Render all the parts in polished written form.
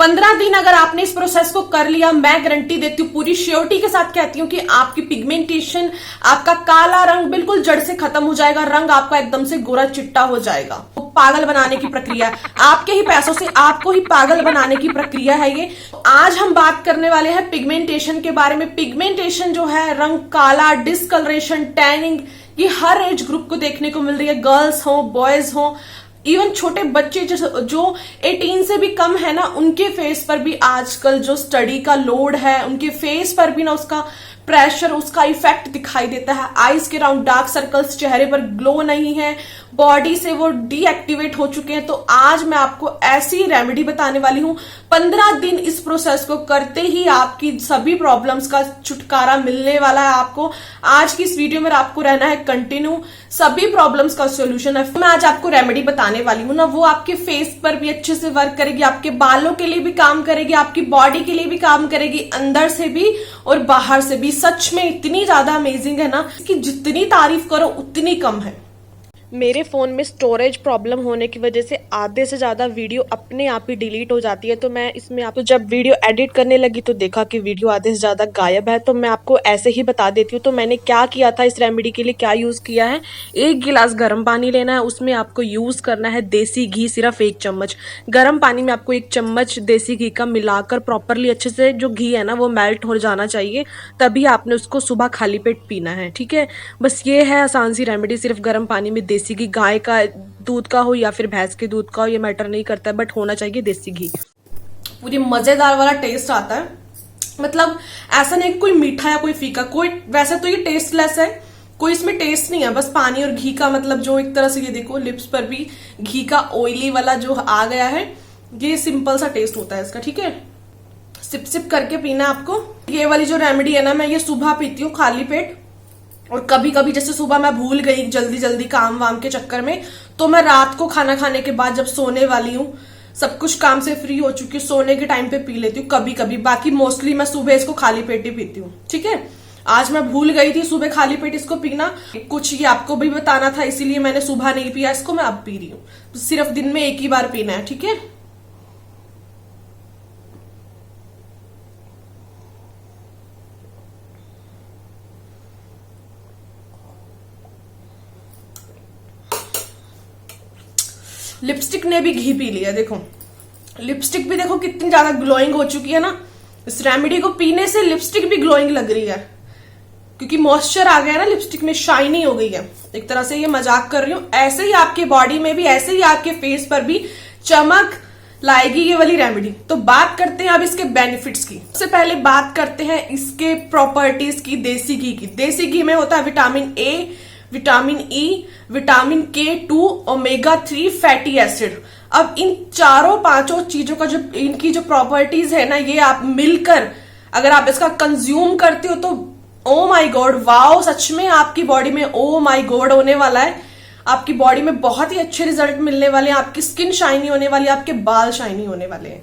15 दिन अगर आपने इस प्रोसेस को कर लिया, मैं गारंटी देती हूँ, पूरी श्योरिटी के साथ कहती हूँ कि आपकी पिगमेंटेशन, आपका काला रंग बिल्कुल जड़ से खत्म हो जाएगा, रंग आपका एकदम से गोरा चिट्टा हो जाएगा। तो पागल बनाने की प्रक्रिया है, आपके ही पैसों से आपको ही पागल बनाने की प्रक्रिया है ये। आज हम बात करने वाले हैं पिगमेंटेशन के बारे में। पिगमेंटेशन जो है, रंग काला, डिस्कलरेशन, टैनिंग, ये हर एज ग्रुप को देखने को मिल रही है। गर्ल्स हो, बॉयज हो, इवन छोटे बच्चे जो 18 से भी कम है ना, उनके फेस पर भी आजकल जो स्टडी का लोड है, उनके फेस पर भी ना उसका प्रेशर, उसका इफेक्ट दिखाई देता है। आईज के राउंड डार्क सर्कल्स, चेहरे पर ग्लो नहीं है, बॉडी से वो डीएक्टिवेट हो चुके हैं। तो आज मैं आपको ऐसी रेमेडी बताने वाली हूं, 15 दिन इस प्रोसेस को करते ही आपकी सभी प्रॉब्लम्स का छुटकारा मिलने वाला है आपको। आज की इस वीडियो में आपको रहना है कंटिन्यू, सभी प्रॉब्लम्स का सोल्यूशन है। मैं आज आपको रेमेडी बताने वाली हूं ना, वो आपके फेस पर भी अच्छे से वर्क करेगी, आपके बालों के लिए भी काम करेगी, आपकी बॉडी के लिए भी काम करेगी, अंदर से भी और बाहर से भी। सच में इतनी ज्यादा अमेजिंग है ना कि जितनी तारीफ करो उतनी कम है। मेरे फ़ोन में स्टोरेज प्रॉब्लम होने की वजह से आधे से ज़्यादा वीडियो अपने आप ही डिलीट हो जाती है। तो मैं इसमें आपको जब वीडियो एडिट करने लगी तो देखा कि वीडियो आधे से ज़्यादा गायब है। तो मैं आपको ऐसे ही बता देती हूँ। तो मैंने क्या किया था, इस रेमेडी के लिए क्या यूज़ किया है। 1 गिलास गर्म पानी लेना है, उसमें आपको यूज़ करना है देसी घी, सिर्फ 1 चम्मच। गर्म पानी में आपको 1 चम्मच देसी घी का मिलाकर प्रॉपरली अच्छे से जो घी है ना वो मेल्ट हो जाना चाहिए, तभी आपने उसको सुबह खाली पेट पीना है। ठीक है, बस ये है आसान सी रेमेडी। सिर्फ गर्म पानी में देसी घी, गाय का दूध का हो या फिर भैंस के दूध का हो, ये मैटर नहीं करता है, बट होना चाहिए देसी घी। पूरी मजेदार वाला टेस्ट आता है। मतलब ऐसा नहीं कोई मीठा या कोई फीका, कोई वैसे तो ये टेस्टलेस है, कोई इसमें टेस्ट नहीं है, बस पानी और घी का। मतलब जो एक तरह से ये देखो लिप्स पर भी घी का ऑयली वाला जो आ गया है, ये सिंपल सा टेस्ट होता है इसका। ठीक है, सिप सिप करके पीना है आपको। ये वाली जो रेमेडी है ना, मैं ये सुबह पीती हूँ खाली पेट, और कभी कभी जैसे सुबह मैं भूल गई जल्दी जल्दी काम वाम के चक्कर में, तो मैं रात को खाना खाने के बाद जब सोने वाली हूँ, सब कुछ काम से फ्री हो चुकी हूँ, सोने के टाइम पे पी लेती हूँ कभी कभी। बाकी मोस्टली मैं सुबह इसको खाली पेट ही पीती हूँ। ठीक है, आज मैं भूल गई थी सुबह खाली पेट इसको पीना, कुछ ये आपको भी बताना था, इसीलिए मैंने सुबह नहीं पिया इसको, मैं अब पी रही हूँ। सिर्फ दिन में 1 ही बार पीना है। ठीक है, लिपस्टिक ने भी घी पी लिया। देखो लिपस्टिक भी देखो कितनी ज्यादा ग्लोइंग हो चुकी है ना। इस रेमेडी को पीने से लिपस्टिक भी ग्लोइंग लग रही है, क्योंकि मॉइस्चर आ गया ना लिपस्टिक में, शाइनी हो गई है एक तरह से। ये मजाक कर रही हूँ, ऐसे ही आपके बॉडी में भी, ऐसे ही आपके फेस पर भी चमक लाएगी ये वाली रेमेडी। तो बात करते हैं अब इसके बेनिफिट्स की। सबसे पहले बात करते हैं इसके प्रॉपर्टीज की, देसी घी की। देसी घी में होता है vitamin A, vitamin E, vitamin K2, omega 3 fatty acid. अब इन चारों पांचों चीजों का जो इनकी जो प्रॉपर्टीज है ना, ये आप मिलकर अगर आप इसका कंज्यूम करते हो तो ओ माय गॉड, वाओ, सच में आपकी बॉडी में ओ माय गॉड होने वाला है। आपकी बॉडी में बहुत ही अच्छे रिजल्ट मिलने वाले हैं, आपकी स्किन शाइनी होने वाली है, आपके बाल शाइनी होने वाले हैं।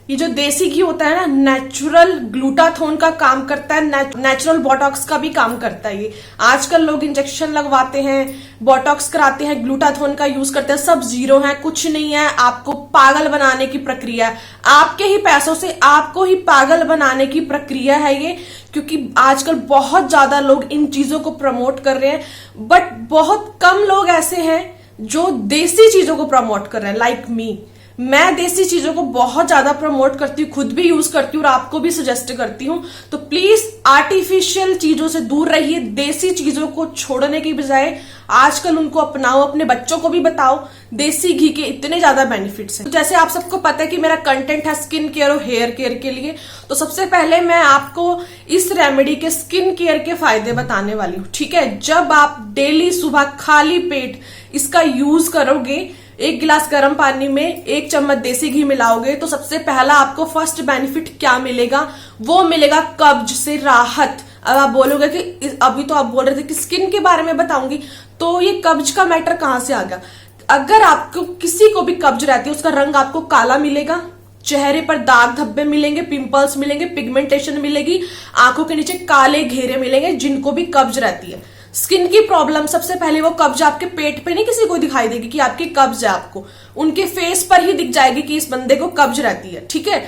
ये जो देसी घी होता है ना, नेचुरल ग्लूटाथोन का काम करता है, नेचुरल बोटॉक्स का भी काम करता है। ये आजकल लोग इंजेक्शन लगवाते हैं, बोटॉक्स कराते हैं, ग्लूटाथोन का यूज करते हैं, सब जीरो है, कुछ नहीं है। आपको पागल बनाने की प्रक्रिया है, आपके ही पैसों से आपको ही पागल बनाने की प्रक्रिया है ये। क्योंकि आजकल बहुत ज्यादा लोग इन चीजों को प्रमोट कर रहे हैं, बट बहुत कम लोग ऐसे हैं जो देसी चीजों को प्रमोट कर रहे हैं, लाइक मी। मैं देसी चीजों को बहुत ज्यादा प्रमोट करती हूँ, खुद भी यूज करती हूँ और आपको भी सजेस्ट करती हूँ। तो प्लीज आर्टिफिशियल चीजों से दूर रहिए, देसी चीजों को छोड़ने की बजाय आजकल उनको अपनाओ, अपने बच्चों को भी बताओ देसी घी के इतने ज्यादा बेनिफिट्स हैं। जैसे आप सबको पता है कि मेरा कंटेंट है स्किन केयर और हेयर केयर के लिए, तो सबसे पहले मैं आपको इस रेमेडी के स्किन केयर के फायदे बताने वाली हूँ। ठीक है, जब आप डेली सुबह खाली पेट इसका यूज करोगे, 1 गिलास गर्म पानी में 1 चम्मच देसी घी मिलाओगे, तो सबसे पहला आपको फर्स्ट बेनिफिट क्या मिलेगा, वो मिलेगा कब्ज से राहत। अब आप बोलोगे कि अभी तो आप बोल रहे थे कि स्किन के बारे में बताऊंगी, तो ये कब्ज का मैटर कहां से आ गया। अगर आपको किसी को भी कब्ज रहती है, उसका रंग आपको काला मिलेगा, चेहरे पर दाग धब्बे मिलेंगे, पिंपल्स मिलेंगे, पिगमेंटेशन मिलेगी, आंखों के नीचे काले घेरे मिलेंगे, जिनको भी कब्ज रहती है। स्किन की प्रॉब्लम सबसे पहले वो कब्ज आपके पेट पे नहीं किसी को दिखाई देगी कि आपकी कब्ज है, आपको उनके फेस पर ही दिख जाएगी कि इस बंदे को कब्ज रहती है। ठीक है,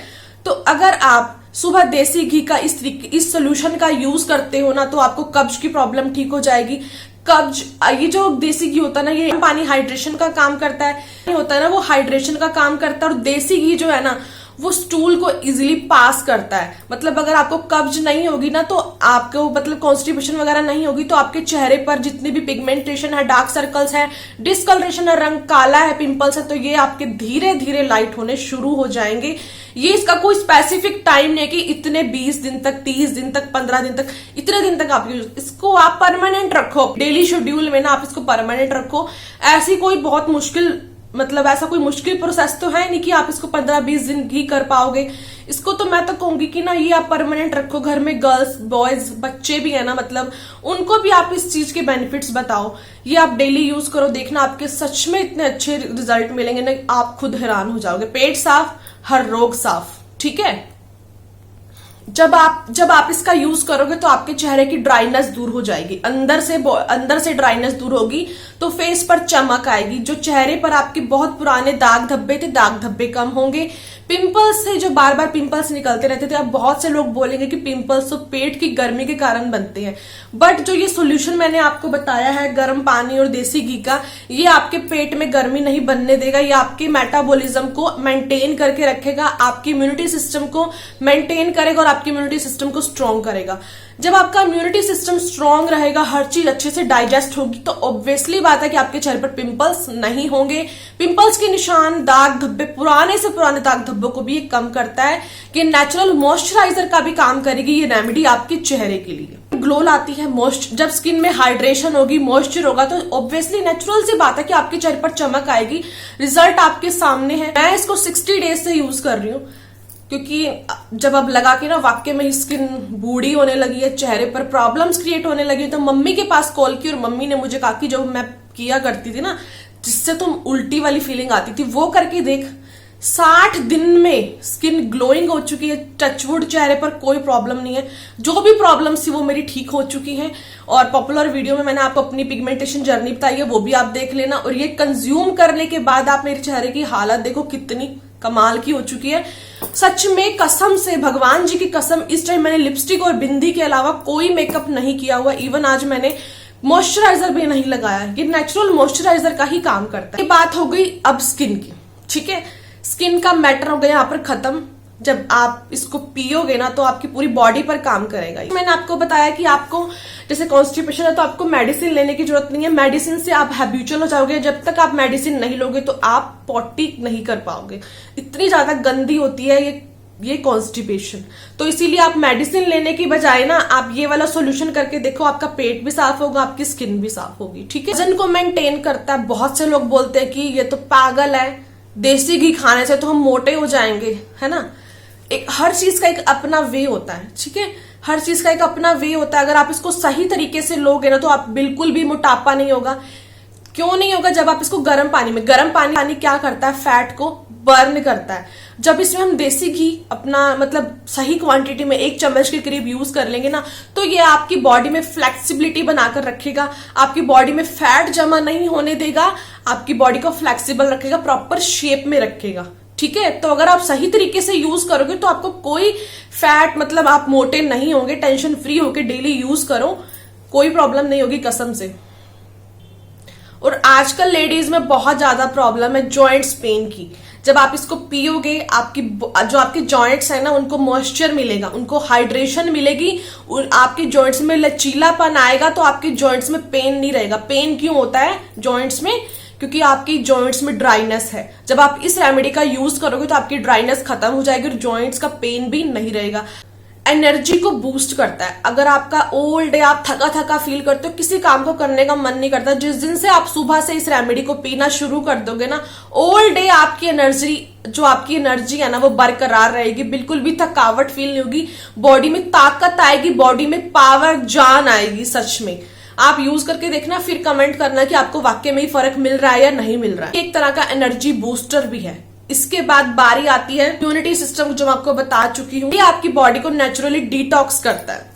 तो अगर आप सुबह देसी घी का इस सोल्यूशन का यूज करते हो ना, तो आपको कब्ज की प्रॉब्लम ठीक हो जाएगी। कब्ज, ये जो देसी घी होता है ना, ये पानी हाइड्रेशन का काम करता है, होता है ना, वो हाइड्रेशन का काम करता है। और देसी घी जो है ना, वो स्टूल को इजीली पास करता है। मतलब अगर आपको कब्ज नहीं होगी ना, तो आपको मतलब कॉन्स्टिपेशन वगैरह नहीं होगी, तो आपके चेहरे पर जितनी भी पिगमेंटेशन है, डार्क सर्कल्स है, डिस्कलरेशन है, रंग काला है, पिंपल्स है, तो ये आपके धीरे धीरे लाइट होने शुरू हो जाएंगे। ये इसका कोई स्पेसिफिक टाइम नहीं कि इतने 20 दिन तक, 30 दिन तक, 15 दिन तक, इतने दिन तक आप यूज, इसको आप परमानेंट रखो डेली शेड्यूल में ना, आप इसको परमानेंट रखो। ऐसी कोई बहुत मुश्किल, मतलब ऐसा कोई मुश्किल प्रोसेस तो है नहीं कि आप इसको 15-20 दिन ही कर पाओगे। इसको तो मैं तो कहूंगी कि ना, ये आप परमानेंट रखो। घर में गर्ल्स, बॉयज, बच्चे भी है ना, मतलब उनको भी आप इस चीज के बेनिफिट्स बताओ। ये आप डेली यूज करो, देखना आपके सच में इतने अच्छे रिजल्ट मिलेंगे ना, आप खुद हैरान हो जाओगे। पेट साफ, हर रोग साफ। ठीक है, जब आप इसका यूज करोगे तो आपके चेहरे की ड्राइनेस दूर हो जाएगी, अंदर से ड्राइनेस दूर होगी, तो फेस पर चमक आएगी। जो चेहरे पर आपके बहुत पुराने दाग धब्बे थे, दाग धब्बे कम होंगे। पिंपल्स से जो बार बार पिंपल्स निकलते रहते थे, अब बहुत से लोग बोलेंगे कि पिंपल्स तो पेट की गर्मी के कारण बनते हैं, बट जो ये सोल्यूशन मैंने आपको बताया है गर्म पानी और देसी घी का, ये आपके पेट में गर्मी नहीं बनने देगा। ये आपके मेटाबॉलिज्म को मेंटेन करके रखेगा, आपकी इम्यूनिटी सिस्टम को मेंटेन करेगा और आपकी इम्यूनिटी सिस्टम को स्ट्रॉन्ग करेगा। जब आपका इम्यूनिटी सिस्टम स्ट्रॉन्ग रहेगा, हर चीज अच्छे से डाइजेस्ट होगी, तो ऑब्वियसली बात है कि आपके चेहरे पर पिंपल्स नहीं होंगे। पिंपल्स के निशान, दाग धब्बे, पुराने से पुराने दाग धब्बों को भी ये कम करता है। कि नेचुरल मॉइस्चराइजर का भी काम करेगी ये रेमेडी आपके चेहरे के लिए। ग्लो लाती है जब स्किन में हाइड्रेशन होगी, मॉइस्चर होगा, तो ऑब्वियसली नेचुरल सी बात है कि आपके चेहरे पर चमक आएगी। रिजल्ट आपके सामने है। मैं इसको 60 डेज से यूज कर रही हूँ, क्योंकि जब अब लगा के ना वाकई में स्किन बूढ़ी होने लगी है, चेहरे पर प्रॉब्लम्स क्रिएट होने लगी, तो मम्मी के पास कॉल की और मम्मी ने मुझे कहा कि जो मैं किया करती थी ना, जिससे तुम उल्टी वाली फीलिंग आती थी, वो करके देख। 60 दिन में स्किन ग्लोइंग हो चुकी है, टचवुड चेहरे पर कोई प्रॉब्लम नहीं है। जो भी प्रॉब्लम थी वो मेरी ठीक हो चुकी हैं। और पॉपुलर वीडियो में मैंने आपको अपनी पिगमेंटेशन जर्नी बताई है, वो भी आप देख लेना। और ये कंज्यूम करने के बाद आप मेरे चेहरे की हालत देखो कितनी कमाल की हो चुकी है। सच में, कसम से, भगवान जी की कसम, इस टाइम मैंने लिपस्टिक और बिंदी के अलावा कोई मेकअप नहीं किया हुआ। इवन आज मैंने मॉइस्चराइजर भी नहीं लगाया। ये नेचुरल मॉइस्चराइजर का ही काम करता है। ये बात हो गई अब स्किन की। ठीक है, स्किन का मैटर हो गया यहाँ पर खत्म। जब आप इसको पियोगे ना, तो आपकी पूरी बॉडी पर काम करेगा। मैंने आपको बताया कि आपको जैसे कॉन्स्टिपेशन है, तो आपको मेडिसिन लेने की जरूरत नहीं है। मेडिसिन से आप हैबिचुअल हो जाओगे। जब तक आप मेडिसिन नहीं लोगे तो आप पॉटी नहीं कर पाओगे। इतनी ज्यादा गंदी होती है ये कॉन्स्टिपेशन। तो इसीलिए आप मेडिसिन लेने की बजाय ना, आप ये वाला सोल्यूशन करके देखो, आपका पेट भी साफ होगा, आपकी स्किन भी साफ होगी। ठीक है, वजन को मेंटेन करता है। बहुत से लोग बोलते हैं कि ये तो पागल है, देसी घी खाने से तो हम मोटे हो जाएंगे, है ना। हर चीज का एक अपना वे होता है। ठीक है, हर चीज का एक अपना वे होता है। अगर आप इसको सही तरीके से लोगे ना, तो आप बिल्कुल भी मोटापा नहीं होगा। क्यों नहीं होगा? जब आप इसको गर्म पानी क्या करता है, फैट को बर्न करता है। जब इसमें हम देसी घी अपना मतलब सही क्वांटिटी में 1 चम्मच के करीब यूज कर लेंगे ना, तो ये आपकी बॉडी में फ्लेक्सिबिलिटी बनाकर रखेगा। आपकी बॉडी में फैट जमा नहीं होने देगा, आपकी बॉडी को फ्लेक्सिबल रखेगा, प्रॉपर शेप में रखेगा। ठीक है, तो अगर आप सही तरीके से यूज करोगे तो आपको कोई फैट, मतलब आप मोटे नहीं होंगे। टेंशन फ्री होके डेली यूज करो, कोई प्रॉब्लम नहीं होगी कसम से। और आजकल लेडीज में बहुत ज्यादा प्रॉब्लम है जॉइंट्स पेन की। जब आप इसको पियोगे, जो आपके जॉइंट्स है ना, उनको मॉइस्चर मिलेगा, उनको हाइड्रेशन मिलेगी, आपके जॉइंट्स में लचीलापन आएगा, तो आपके जॉइंट्स में पेन नहीं रहेगा। पेन क्यों होता है जॉइंट्स में? क्योंकि आपकी जॉइंट्स में ड्राइनेस है। जब आप इस रेमेडी का यूज करोगे तो आपकी ड्राइनेस खत्म हो जाएगी और जॉइंट्स का पेन भी नहीं रहेगा। एनर्जी को बूस्ट करता है। अगर आपका ऑल डे आप थका थका फील करते हो, किसी काम को करने का मन नहीं करता, जिस दिन से आप सुबह से इस रेमेडी को पीना शुरू कर दोगे ना, ऑल डे आपकी एनर्जी है ना, वो बरकरार रहेगी। बिल्कुल भी थकावट फील नहीं होगी, बॉडी में ताकत आएगी, बॉडी में पावर, जान आएगी। सच में आप यूज करके देखना, फिर कमेंट करना कि आपको वाकई में फर्क मिल रहा है या नहीं मिल रहा है। एक तरह का एनर्जी बूस्टर भी है। इसके बाद बारी आती है इम्यूनिटी सिस्टम, जो मैं आपको बता चुकी हूँ। ये आपकी बॉडी को नेचुरली डिटॉक्स करता है।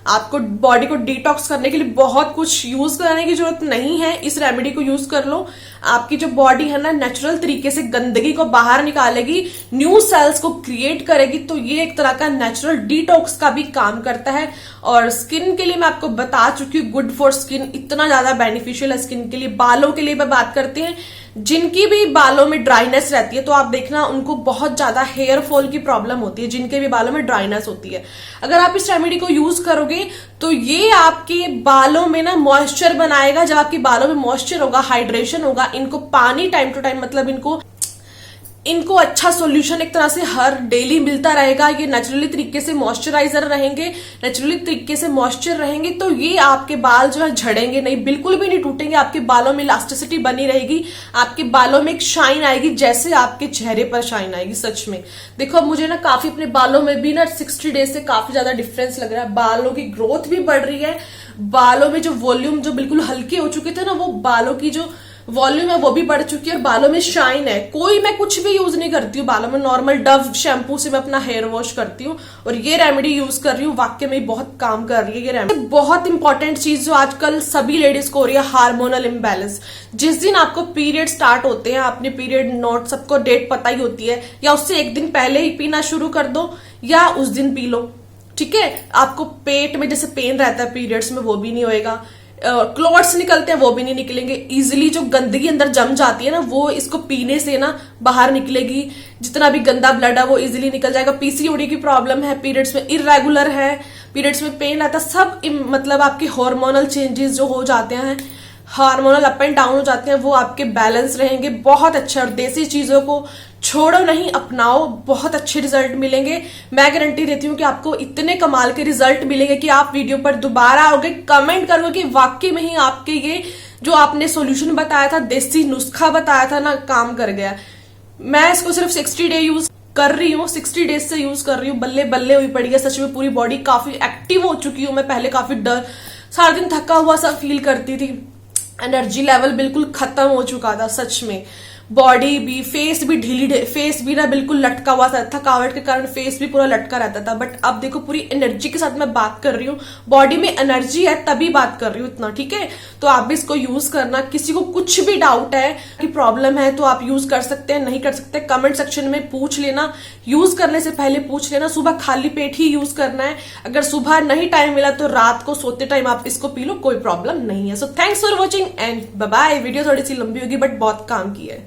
आपको बॉडी को डिटॉक्स करने के लिए बहुत कुछ यूज करने की जरूरत नहीं है। इस रेमेडी को यूज कर लो, आपकी जो बॉडी है ना नेचुरल तरीके से गंदगी को बाहर निकालेगी, न्यू सेल्स को क्रिएट करेगी। तो ये एक तरह का नेचुरल डिटॉक्स का भी काम करता है। और स्किन के लिए मैं आपको बता चुकी हूँ, गुड फॉर स्किन, इतना ज्यादा बेनिफिशियल है स्किन के लिए। बालों के लिए बात करते हैं, जिनकी भी बालों में ड्राइनेस रहती है तो आप देखना उनको बहुत ज्यादा हेयर फॉल की प्रॉब्लम होती है, जिनके भी बालों में ड्राइनेस होती है। अगर आप इस रेमेडी को यूज करोगे तो ये आपके बालों में ना मॉइस्चर बनाएगा। जब आपके बालों में मॉइस्चर होगा, हाइड्रेशन होगा, इनको पानी टाइम टू टाइम, मतलब इनको अच्छा सॉल्यूशन एक तरह से हर डेली मिलता रहेगा। ये नेचुरली तरीके से मॉइस्चराइजर रहेंगे, नेचुरली तरीके से मॉइस्चर रहेंगे, तो ये आपके बाल जो है झड़ेंगे नहीं, बिल्कुल भी नहीं टूटेंगे। आपके बालों में इलास्टिसिटी बनी रहेगी, आपके बालों में एक शाइन आएगी, जैसे आपके चेहरे पर शाइन आएगी। सच में देखो, अब मुझे ना काफी अपने बालों में भी ना 60 डेज से काफी ज्यादा डिफरेंस लग रहा है। बालों की ग्रोथ भी बढ़ रही है, बालों में जो वॉल्यूम जो बिल्कुल हल्के हो चुके थे ना, वो बालों की जो वॉल्यूम है वो भी बढ़ चुकी है, और बालों में शाइन है। कोई मैं कुछ भी यूज नहीं करती हूँ बालों में, नॉर्मल डव शैम्पू से मैं अपना हेयर वॉश करती हूँ, और ये रेमेडी यूज कर रही हूँ। वाकई में बहुत काम कर रही है ये रेमेडी। बहुत इंपॉर्टेंट चीज जो आजकल सभी लेडीज को हो रही है, हार्मोनल इम्बैलेंस। जिस दिन आपको पीरियड स्टार्ट होते हैं, आपने पीरियड नोट, सबको डेट पता ही होती है, या उससे एक दिन पहले ही पीना शुरू कर दो या उस दिन पी लो, ठीक है। आपको पेट में जैसे पेन रहता है पीरियड्स में, वो भी नहीं होएगा। क्लॉट्स निकलते हैं वो भी नहीं निकलेंगे। इजीली जो गंदगी अंदर जम जाती है ना, वो इसको पीने से ना बाहर निकलेगी। जितना भी गंदा ब्लड है वो इजीली निकल जाएगा। पीसीओडी की प्रॉब्लम है, पीरियड्स में इरेगुलर है, पीरियड्स में पेन आता है, सब मतलब आपके हार्मोनल चेंजेस जो हो जाते हैं, हार्मोनल अप एंड डाउन हो जाते हैं, वो आपके बैलेंस रहेंगे। बहुत अच्छा। और देसी चीजों को छोड़ो नहीं, अपनाओ, बहुत अच्छे रिजल्ट मिलेंगे। मैं गारंटी देती हूँ कि आपको इतने कमाल के रिजल्ट मिलेंगे कि आप वीडियो पर दोबारा आओगे, कमेंट करोगे कि वाकई में ही आपके ये जो आपने सॉल्यूशन बताया था, देसी नुस्खा बताया था ना, काम कर गया। मैं इसको सिर्फ 60 डे यूज कर रही हूँ, 60 डेज से यूज कर रही हूँ, बल्ले बल्ले हुई पड़ी है। सच में पूरी बॉडी काफी एक्टिव हो चुकी हूँ मैं। पहले काफी डर, सारा दिन थका हुआ सा फील करती थी, एनर्जी लेवल बिल्कुल खत्म हो चुका था। सच में बॉडी भी, फेस भी ढीली, फेस भी ना बिल्कुल लटका हुआ था, थकावट के कारण फेस भी पूरा लटका रहता था। बट अब देखो पूरी एनर्जी के साथ मैं बात कर रही हूँ, बॉडी में एनर्जी है तभी बात कर रही हूँ इतना, ठीक है। तो आप भी इसको यूज करना। किसी को कुछ भी डाउट है कि प्रॉब्लम है तो आप यूज कर सकते हैं, नहीं कर सकते कमेंट सेक्शन में पूछ लेना। यूज करने से पहले पूछ लेना। सुबह खाली पेट ही यूज करना है। अगर सुबह नहीं टाइम मिला तो रात को सोते टाइम आप इसको पी लो, कोई प्रॉब्लम नहीं है। So thanks for watching and bye bye. Video थोड़ी सी लंबी होगी बट बहुत काम की है।